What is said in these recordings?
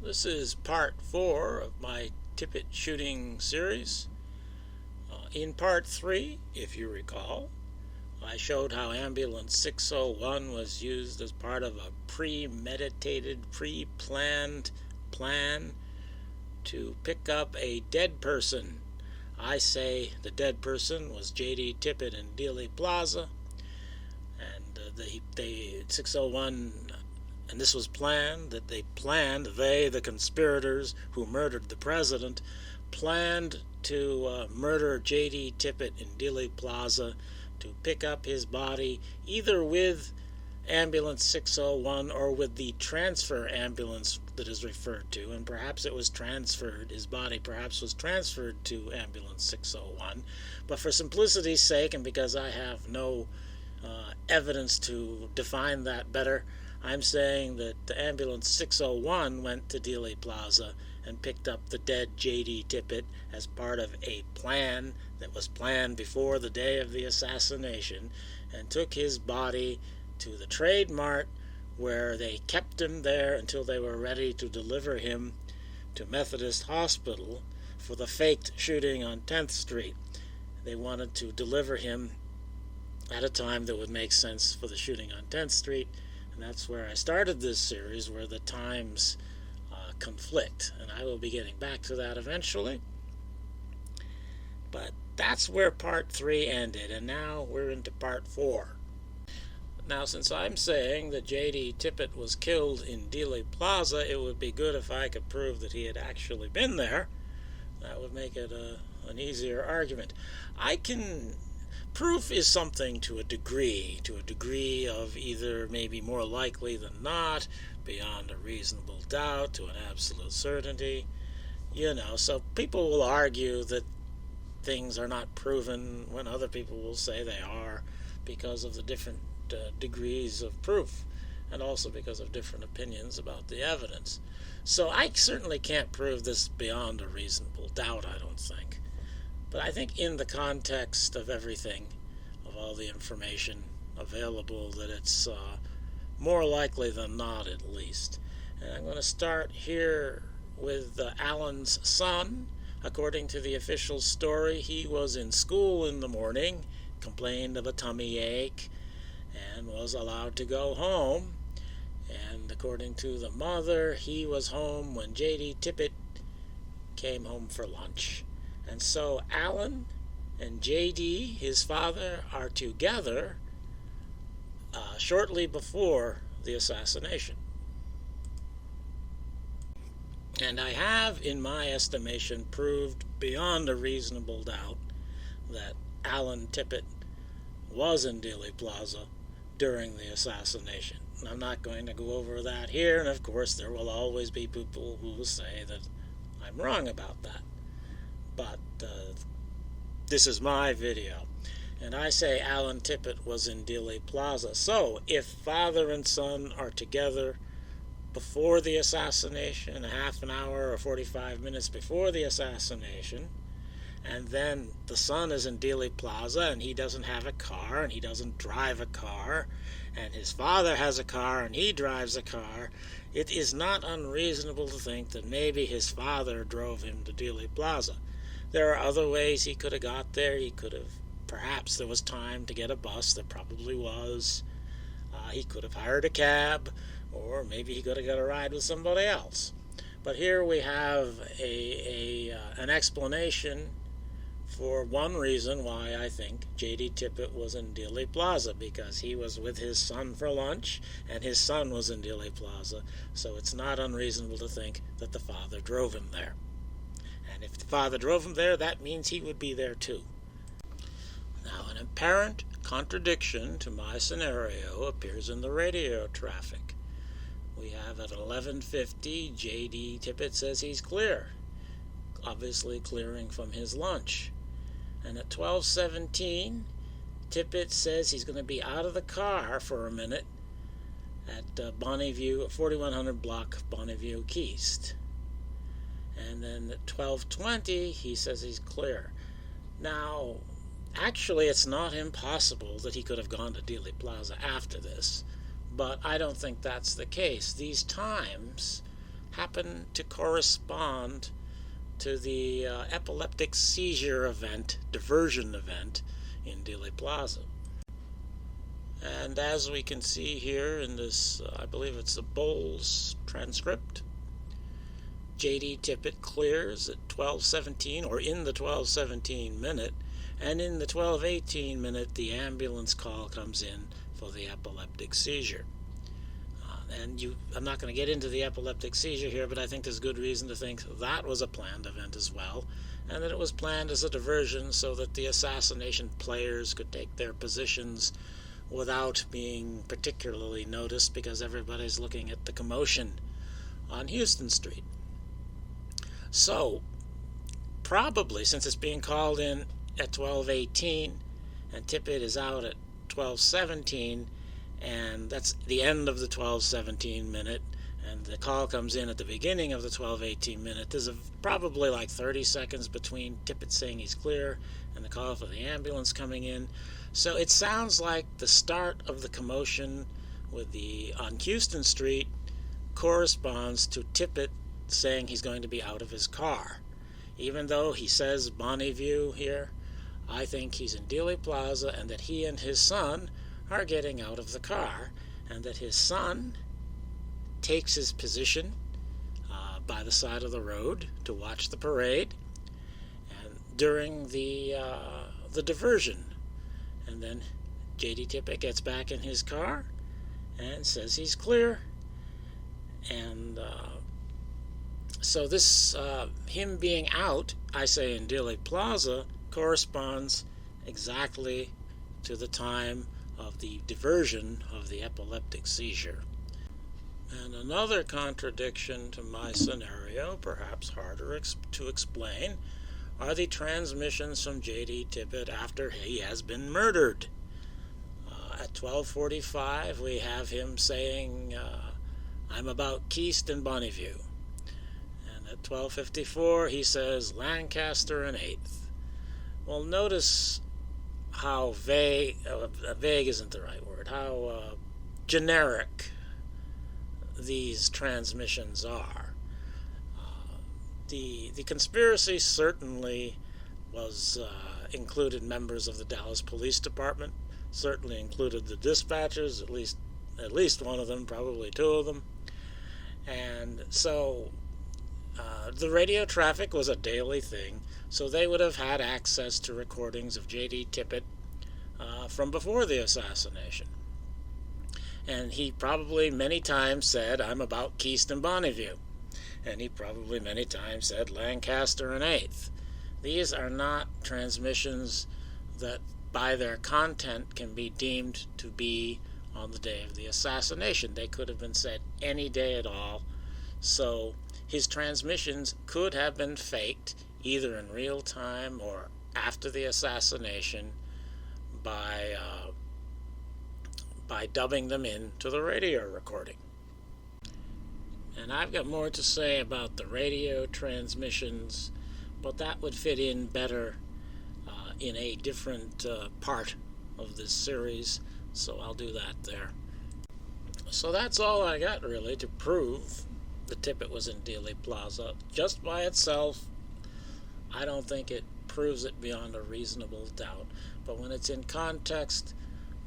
This is part 4 of my Tippit shooting series. In part 3, if you recall, I showed how Ambulance 601 was used as part of a premeditated, pre-planned plan to pick up a dead person. I say the dead person was J.D. Tippit in Dealey Plaza, and the 601, and this was planned, the conspirators who murdered the president, planned to murder J.D. Tippit in Dealey Plaza, to pick up his body either with Ambulance 601 or with the transfer ambulance that is referred to, and perhaps it was transferred, his body perhaps was transferred to Ambulance 601, but for simplicity's sake and because I have no evidence to define that better, I'm saying that the Ambulance 601 went to Dealey Plaza and picked up the dead J.D. Tippit as part of a plan that was planned before the day of the assassination, and took his body to the Trade Mart, where they kept him there until they were ready to deliver him to Methodist Hospital for the faked shooting on 10th Street. They wanted to deliver him at a time that would make sense for the shooting on 10th Street, and that's where I started this series, where the times conflict, and I will be getting back to that eventually. But that's where part 3 ended, and now we're into part 4. Now, since I'm saying that J.D. Tippit was killed in Dealey Plaza, it would be good if I could prove that he had actually been there. That would make it an easier argument. Proof is something to a degree of either maybe more likely than not, beyond a reasonable doubt, to an absolute certainty. So people will argue that things are not proven when other people will say they are, because of the different degrees of proof, and also because of different opinions about the evidence. So I certainly can't prove this beyond a reasonable doubt, I don't think. But I think in the context of everything, of all the information available, that it's more likely than not, at least. And I'm going to start here with Alan's son. According to the official story, he was in school in the morning, complained of a tummy ache, and was allowed to go home. And according to the mother, he was home when J.D. Tippit came home for lunch. And so Alan and J.D., his father, are together shortly before the assassination. And I have, in my estimation, proved beyond a reasonable doubt that Alan Tippit was in Dealey Plaza during the assassination. I'm not going to go over that here, and of course there will always be people who will say that I'm wrong about that. But this is my video, and I say Alan Tippit was in Dealey Plaza. So if father and son are together before the assassination, a half an hour or 45 minutes before the assassination, and then the son is in Dealey Plaza and he doesn't have a car and he doesn't drive a car, and his father has a car and he drives a car, it is not unreasonable to think that maybe his father drove him to Dealey Plaza. There are other ways he could have got there. He could have, perhaps there was time to get a bus. There probably was. He could have hired a cab, or maybe he could have got a ride with somebody else. But here we have an explanation for one reason why I think J.D. Tippit was in Dealey Plaza, because he was with his son for lunch, and his son was in Dealey Plaza, so it's not unreasonable to think that the father drove him there. And if the father drove him there, that means he would be there too. Now, an apparent contradiction to my scenario appears in the radio traffic. We have at 11:50, J.D. Tippit says he's clear, obviously clearing from his lunch. And at 12:17, Tippit says he's going to be out of the car for a minute at Bonneview, 4100 block Bonneview East. And then at 12:20, he says he's clear. Now, actually, it's not impossible that he could have gone to Dealey Plaza after this, but I don't think that's the case. These times happen to correspond to the epileptic seizure event, diversion event, in Dealey Plaza. And as we can see here in this, I believe it's the Bowles transcript, J.D. Tippit clears at 12:17, or in the 12:17 minute, and in the 12:18 minute the ambulance call comes in for the epileptic seizure. I'm not going to get into the epileptic seizure here, but I think there's good reason to think that was a planned event as well, and that it was planned as a diversion so that the assassination players could take their positions without being particularly noticed, because everybody's looking at the commotion on Houston Street. So, probably, since it's being called in at 12:18 and Tippit is out at 12:17, and that's the end of the 12:17 minute, and the call comes in at the beginning of the 12:18 minute, there's probably like 30 seconds between Tippit saying he's clear and the call for the ambulance coming in. So it sounds like the start of the commotion on Houston Street corresponds to Tippit saying he's going to be out of his car. Even though he says Bonneview here, I think he's in Dealey Plaza, and that he and his son are getting out of the car, and that his son takes his position by the side of the road to watch the parade and during the diversion. And then J.D. Tippit gets back in his car and says he's clear. And so this, him being out, I say in Dealey Plaza, corresponds exactly to the time of the diversion of the epileptic seizure. And another contradiction to my scenario, perhaps harder to explain, are the transmissions from J.D. Tippit after he has been murdered. At 12:45, we have him saying, I'm about Keast and Bonneview. And at 12:54, he says Lancaster and 8th. Well, notice how vague isn't the right word, how generic these transmissions are. The conspiracy certainly was included members of the Dallas Police Department, certainly included the dispatchers, at least one of them, probably two of them. And so the radio traffic was a daily thing, so they would have had access to recordings of J.D. Tippit from before the assassination. And he probably many times said, I'm about Keast and Bonneview. And he probably many times said Lancaster and 8th. These are not transmissions that by their content can be deemed to be on the day of the assassination. They could have been said any day at all. So his transmissions could have been faked either in real time or after the assassination by dubbing them into the radio recording. And I've got more to say about the radio transmissions, but that would fit in better in a different part of this series, so I'll do that there. So that's all I got, really, to prove the Tippit was in Dealey Plaza. Just by itself, I don't think it proves it beyond a reasonable doubt. But when it's in context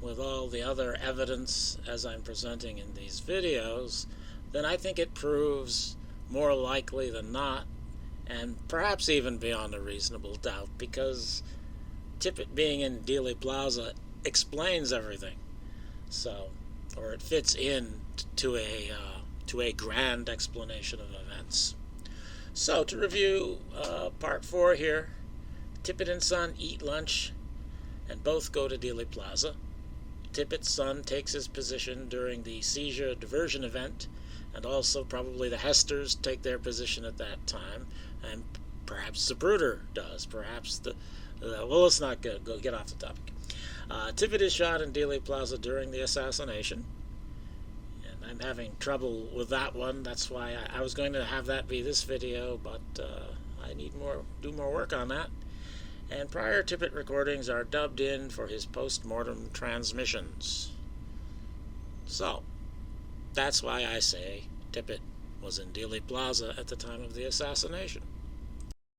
with all the other evidence as I'm presenting in these videos, then I think it proves more likely than not, and perhaps even beyond a reasonable doubt, because Tippit being in Dealey Plaza explains everything. So, or it fits in to a grand explanation of events. So, to review part 4 here, Tippit and son eat lunch, and both go to Dealey Plaza. Tippit's son takes his position during the seizure diversion event, and also probably the Hesters take their position at that time, and perhaps Zapruder does. Perhaps well, let's not get off the topic. Tippit is shot in Dealey Plaza during the assassination, and I'm having trouble with that one. That's why I was going to have that be this video, but I need do more work on that. And prior Tippit recordings are dubbed in for his post-mortem transmissions. So, that's why I say Tippit was in Dealey Plaza at the time of the assassination.